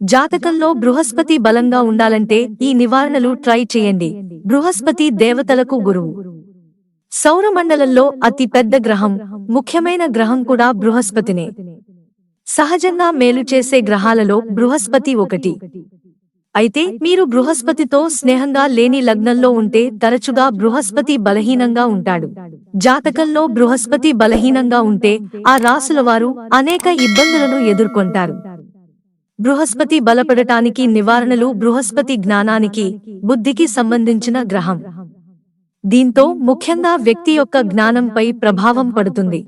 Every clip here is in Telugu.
జాతకంలో బృహస్పతి బలంగా ఉండాలంటే ఈ నివారణలు ట్రై చేయండి. బృహస్పతి దేవతలకు గురువు. సౌరమండలంలో అతి పెద్ద గ్రహం, ముఖ్యమైన గ్రహం కూడా బృహస్పతినే. సహజంగా మేలు చేసే గ్రహాలలో బృహస్పతి ఒకటి. అయితే మీరు బృహస్పతితో స్నేహంగా లేని లగ్నంలో ఉంటే తరచుగా బృహస్పతి బలహీనంగా ఉంటాడు. జాతకంలో బృహస్పతి బలహీనంగా ఉంటే ఆ రాశులవారు అనేక ఇబ్బందులను ఎదుర్కొంటారు. బృహస్పతి బలపడటానికి నివారణలు. బృహస్పతి జ్ఞానానికి, బుద్ధికి సంబంధించిన గ్రహం. దీంతో ముఖ్యంగా వ్యక్తి యొక్క జ్ఞానంపై ప్రభావం పడుతుంది.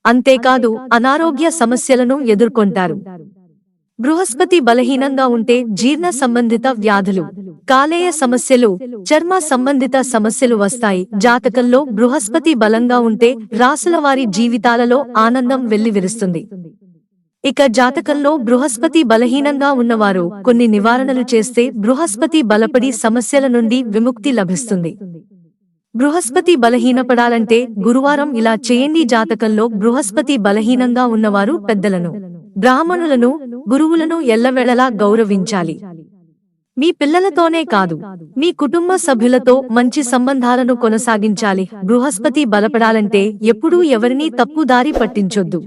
అంతేకాదు అనారోగ్య సమస్యలను ఎదుర్కొంటారు. బృహస్పతి బలహీనంగా ఉంటే జీర్ణ సంబంధిత వ్యాధులు, కాలేయ సమస్యలు, చర్మ సంబంధిత సమస్యలు వస్తాయి. జాతకంలో బృహస్పతి బలంగా ఉంటే రాశులవారి జీవితాలలో ఆనందం వెల్లివిరుస్తుంది. ఇక జాతకంలో బృహస్పతి బలహీనంగా ఉన్నవారు కొన్ని నివారణలు చేస్తే బృహస్పతి బలపడి సమస్యల నుండి విముక్తి లభిస్తుంది. బృహస్పతి బలహీనపడాలంటే గురువారం ఇలా చేయండి. జాతకంలో బృహస్పతి బలహీనంగా ఉన్నవారు పెద్దలను, బ్రాహ్మణులను, గురువులను ఎల్లవేళలా గౌరవించాలి. మీ పిల్లలతోనే కాదు, మీ కుటుంబ సభ్యులతో మంచి సంబంధాలను కొనసాగించాలి. బృహస్పతి బలపడాలంటే ఎప్పుడూ ఎవరినీ తప్పుదారి పట్టించొద్దు.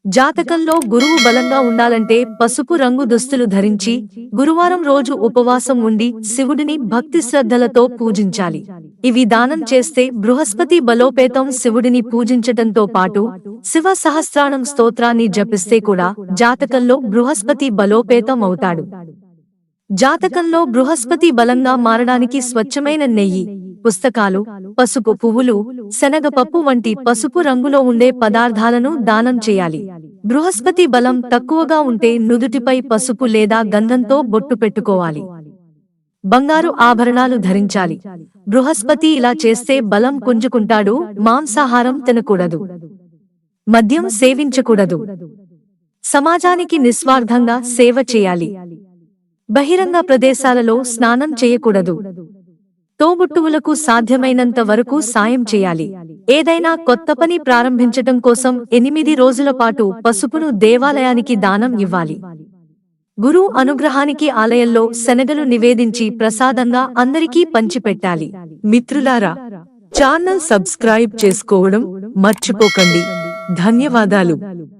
జాతకంలో గురువు బలంగా ఉండాలంటే పసుపు రంగు దుస్తులు ధరించి గురువారం రోజు ఉపవాసం ఉండి శివుడిని భక్తి శ్రద్ధలతో పూజించాలి. ఇవి దానం చేస్తే బృహస్పతి బలోపేతం. శివుడిని పూజించటంతో పాటు శివ సహస్రానం స్తోత్రాన్ని జపిస్తే కూడా జాతకంలో బృహస్పతి బలోపేతం అవుతాడు. జాతకంలో బృహస్పతి బలంగా మారడానికి స్వచ్ఛమైన నెయ్యి, పుస్తకాలు, పసుపు పువ్వులు, శనగపప్పు వంటి పసుపు రంగులో ఉండే పదార్థాలను దానం చేయాలి. బృహస్పతి బలం తక్కువగా ఉంటే నుదుటిపై పసుపు లేదా గంధంతో బొట్టు పెట్టుకోవాలి. బంగారు ఆభరణాలు ధరించాలి. బృహస్పతి ఇలా చేస్తే బలం పుంజుకుంటాడు. మాంసాహారం తినకూడదు, మద్యం సేవించకూడదు. సమాజానికి నిస్వార్థంగా సేవ చేయాలి. బహిరంగ ప్రదేశాలలో స్నానం చేయకూడదు. తోబుట్టువులకు సాధ్యమైనంత వరకు సాయం చేయాలి. ఏదైనా కొత్త పని ప్రారంభించటం కోసం 8 రోజుల పాటు పసుపును దేవాలయానికి దానం ఇవ్వాలి. గురు అనుగ్రహానికి ఆలయంలో శనగలు నివేదించి ప్రసాదంగా అందరికీ పంచిపెట్టాలి. మిత్రులారా, ఛానల్ సబ్స్క్రైబ్ చేసుకోవడం మర్చిపోకండి. ధన్యవాదాలు.